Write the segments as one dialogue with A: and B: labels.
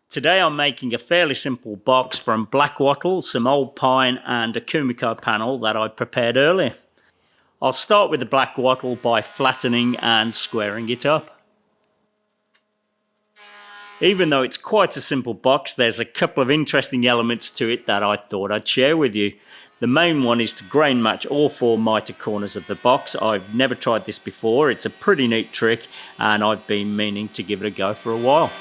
A: Today I'm making a fairly simple box from black wattle, some old pine and a kumiko panel that I prepared earlier. I'll start with the black wattle by flattening and squaring it up. Even though it's quite a simple box, there's a couple of interesting elements to it that I thought I'd share with you. The main one is to grain match all 4 mitre corners of the box. I've never tried this before. It's a pretty neat trick and I've been meaning to give it a go for a while.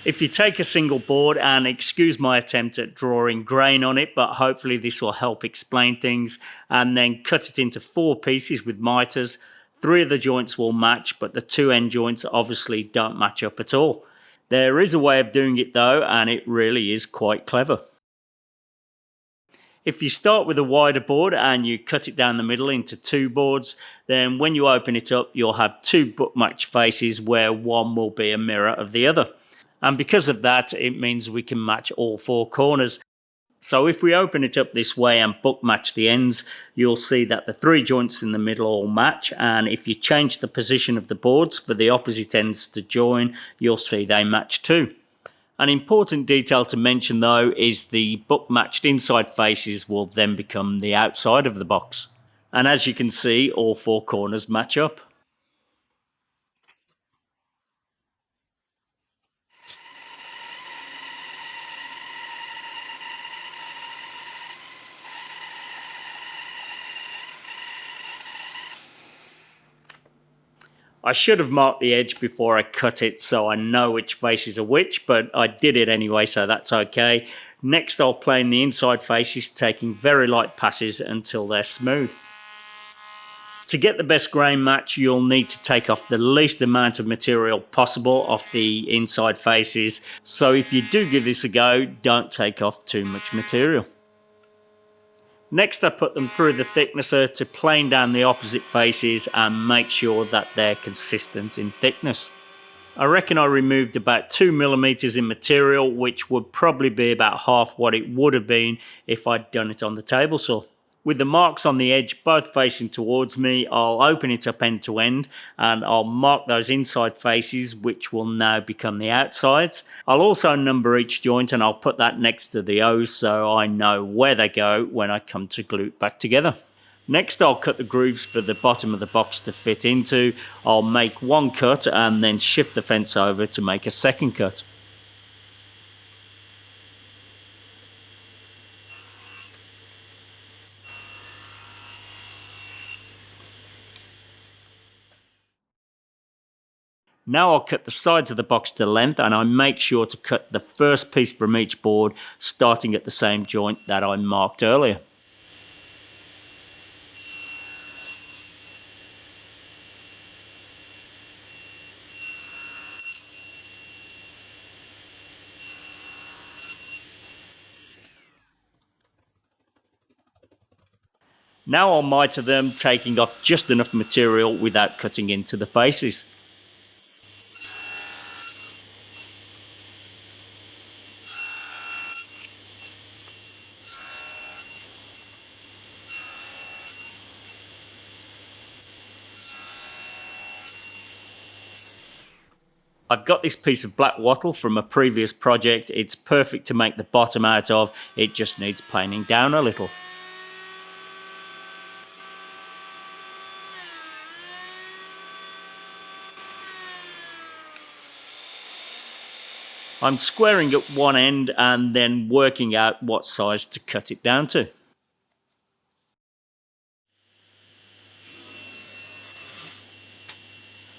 A: If you take a single board, and excuse my attempt at drawing grain on it, but hopefully this will help explain things, and then cut it into 4 pieces with mitres, 3 of the joints will match, but the 2 end joints obviously don't match up at all. There is a way of doing it though, and it really is quite clever. If you start with a wider board and you cut it down the middle into 2 boards, then when you open it up, you'll have 2 book match faces where one will be a mirror of the other. And because of that, it means we can match all 4 corners. So if we open it up this way and book match the ends, you'll see that the 3 joints in the middle all match. And if you change the position of the boards for the opposite ends to join, you'll see they match too. An important detail to mention though is the book matched inside faces will then become the outside of the box. And as you can see, all 4 corners match up. I should have marked the edge before I cut it so I know which faces are which, but I did it anyway, so that's okay. Next I'll plane the inside faces, taking very light passes until they're smooth. To get the best grain match, you'll need to take off the least amount of material possible off the inside faces, so if you do give this a go, don't take off too much material. Next I put them through the thicknesser to plane down the opposite faces and make sure that they're consistent in thickness. I reckon I removed about 2mm in material, which would probably be about half what it would have been if I'd done it on the table saw. With the marks on the edge both facing towards me, I'll open it up end to end and I'll mark those inside faces, which will now become the outsides. I'll also number each joint and I'll put that next to the O's so I know where they go when I come to glue it back together. Next I'll cut the grooves for the bottom of the box to fit into. I'll make 1 cut and then shift the fence over to make a 2nd cut. Now I'll cut the sides of the box to length and I make sure to cut the first piece from each board starting at the same joint that I marked earlier. Now I'll mitre them, taking off just enough material without cutting into the faces. I've got this piece of black wattle from a previous project. It's perfect to make the bottom out of, it just needs planing down a little. I'm squaring up one end and then working out what size to cut it down to.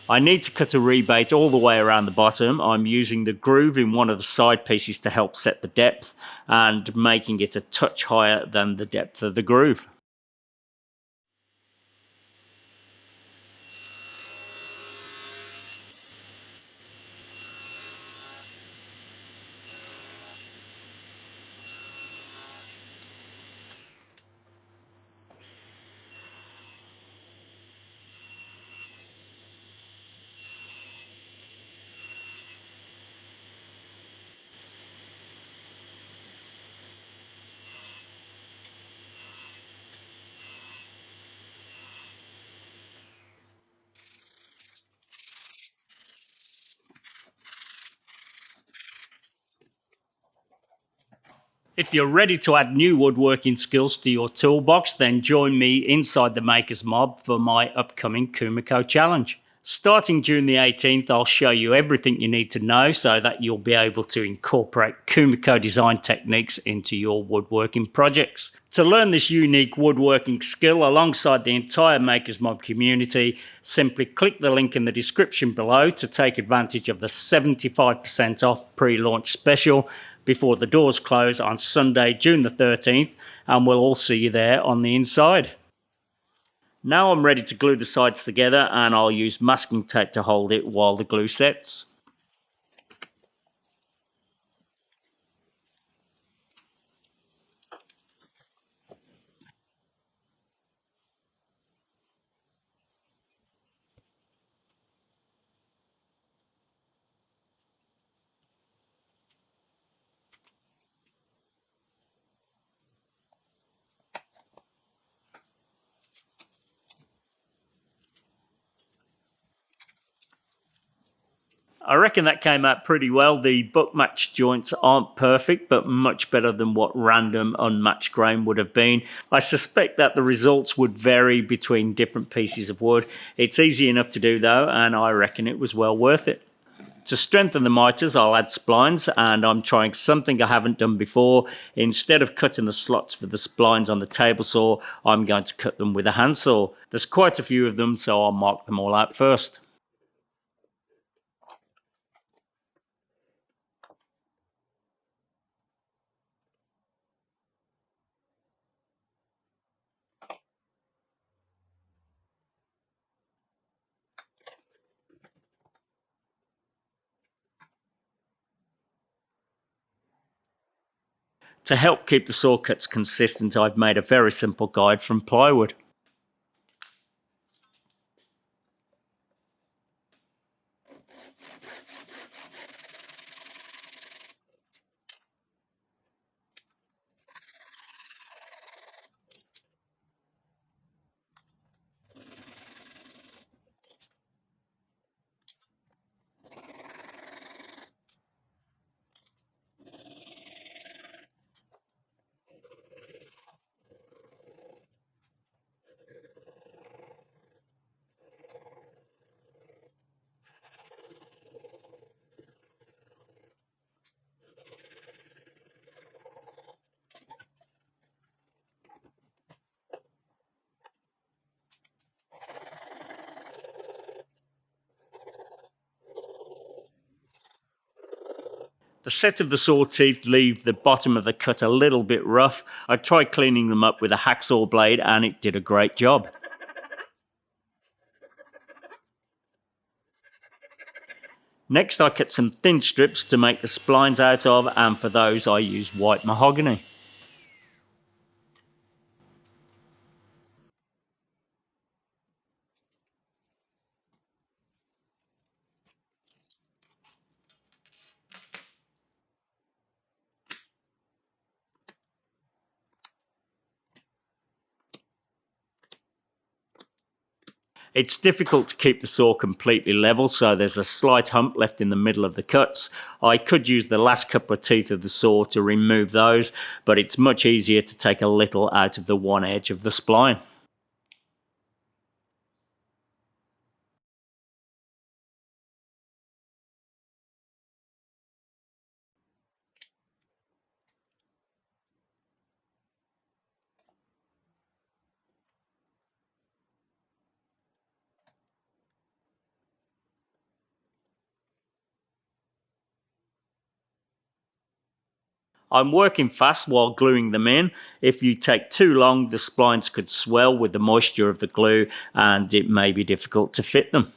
A: I need to cut a rebate all the way around the bottom. I'm using the groove in one of the side pieces to help set the depth and making it a touch higher than the depth of the groove. If you're ready to add new woodworking skills to your toolbox, then join me inside the Makers Mob for my upcoming Kumiko challenge. Starting June the 18th, I'll show you everything you need to know so that you'll be able to incorporate Kumiko design techniques into your woodworking projects. To learn this unique woodworking skill alongside the entire Makers Mob community, simply click the link in the description below to take advantage of the 75% off pre-launch special before the doors close on Sunday, June the 13th, and we'll all see you there on the inside. Now I'm ready to glue the sides together, and I'll use masking tape to hold it while the glue sets. I reckon that came out pretty well. The buck match joints aren't perfect, but much better than what random unmatched grain would have been. I suspect that the results would vary between different pieces of wood. It's easy enough to do though, and I reckon it was well worth it. To strengthen the miters, I'll add splines, and I'm trying something I haven't done before. Instead of cutting the slots for the splines on the table saw, I'm going to cut them with a handsaw. There's quite a few of them, so I'll mark them all out first. To help keep the saw cuts consistent, I've made a very simple guide from plywood. The set of the saw teeth leave the bottom of the cut a little bit rough. I tried cleaning them up with a hacksaw blade and it did a great job. Next I cut some thin strips to make the splines out of, and for those I used white mahogany. It's difficult to keep the saw completely level, so there's a slight hump left in the middle of the cuts. I could use the last couple of teeth of the saw to remove those, but it's much easier to take a little out of the one edge of the spline. I'm working fast while gluing them in. If you take too long, the splines could swell with the moisture of the glue and it may be difficult to fit them.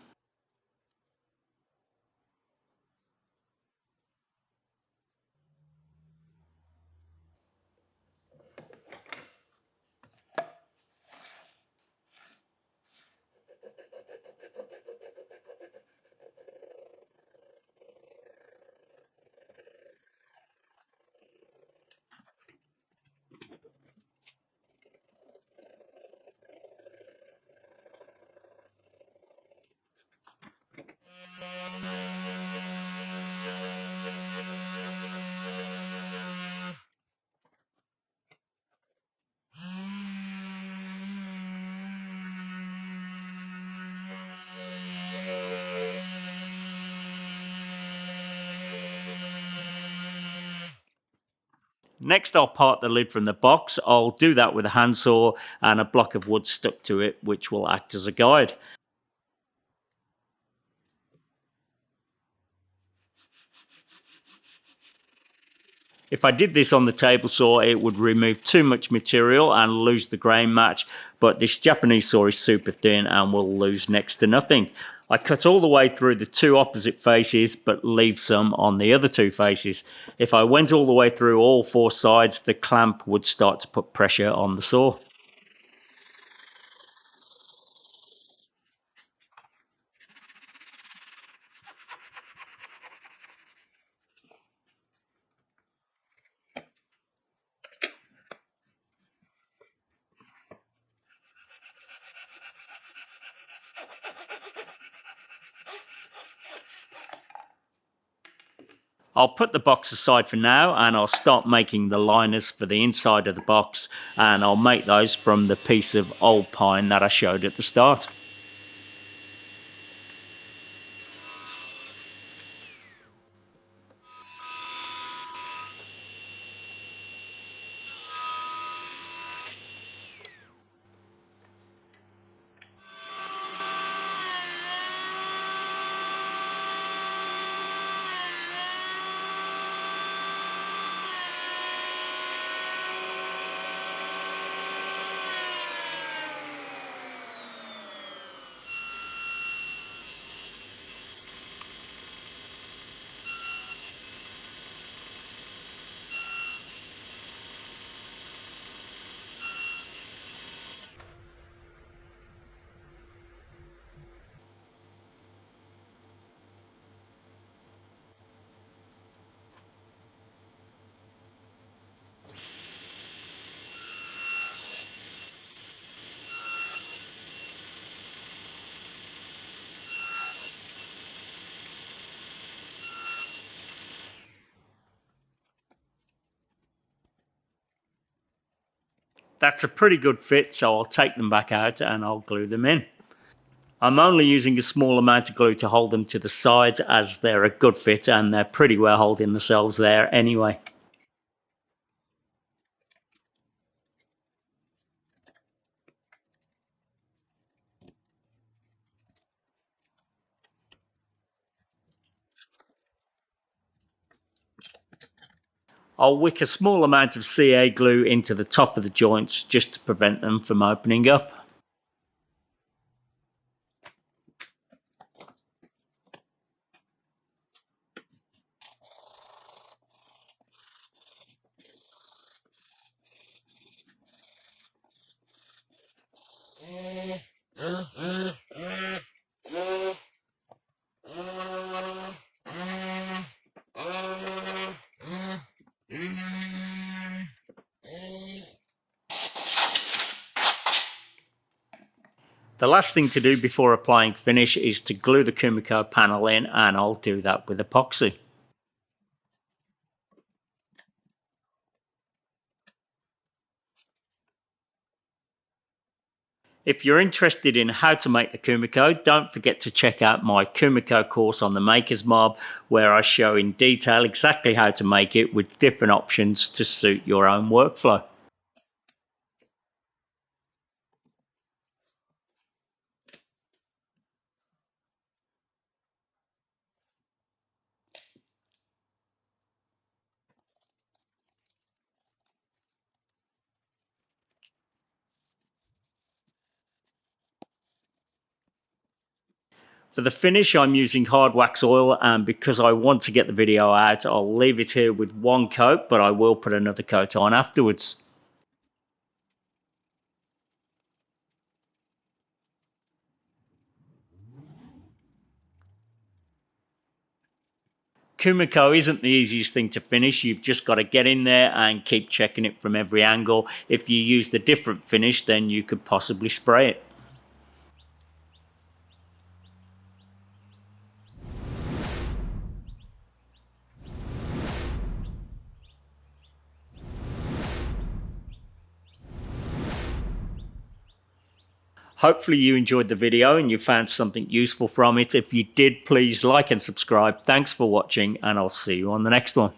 A: Next, I'll part the lid from the box. I'll do that with a handsaw and a block of wood stuck to it, which will act as a guide. If I did this on the table saw, it would remove too much material and lose the grain match, but this Japanese saw is super thin and will lose next to nothing. I cut all the way through the two opposite faces, but leave some on the other two faces. If I went all the way through all four sides, the clamp would start to put pressure on the saw. I'll put the box aside for now and I'll start making the liners for the inside of the box, and I'll make those from the piece of old pine that I showed at the start. That's a pretty good fit, so I'll take them back out and I'll glue them in. I'm only using a small amount of glue to hold them to the sides, as they're a good fit and they're pretty well holding themselves there anyway. I'll wick a small amount of CA glue into the top of the joints just to prevent them from opening up. The last thing to do before applying finish is to glue the kumiko panel in, and I'll do that with epoxy. If you're interested in how to make the kumiko, don't forget to check out my kumiko course on the Maker's Mob, where I show in detail exactly how to make it with different options to suit your own workflow. For the finish, I'm using hard wax oil, and because I want to get the video out, I'll leave it here with one coat, but I will put another coat on afterwards. Kumiko isn't the easiest thing to finish. You've just got to get in there and keep checking it from every angle. If you used a different finish, then you could possibly spray it. Hopefully you enjoyed the video and you found something useful from it. If you did, please like and subscribe. Thanks for watching, and I'll see you on the next one.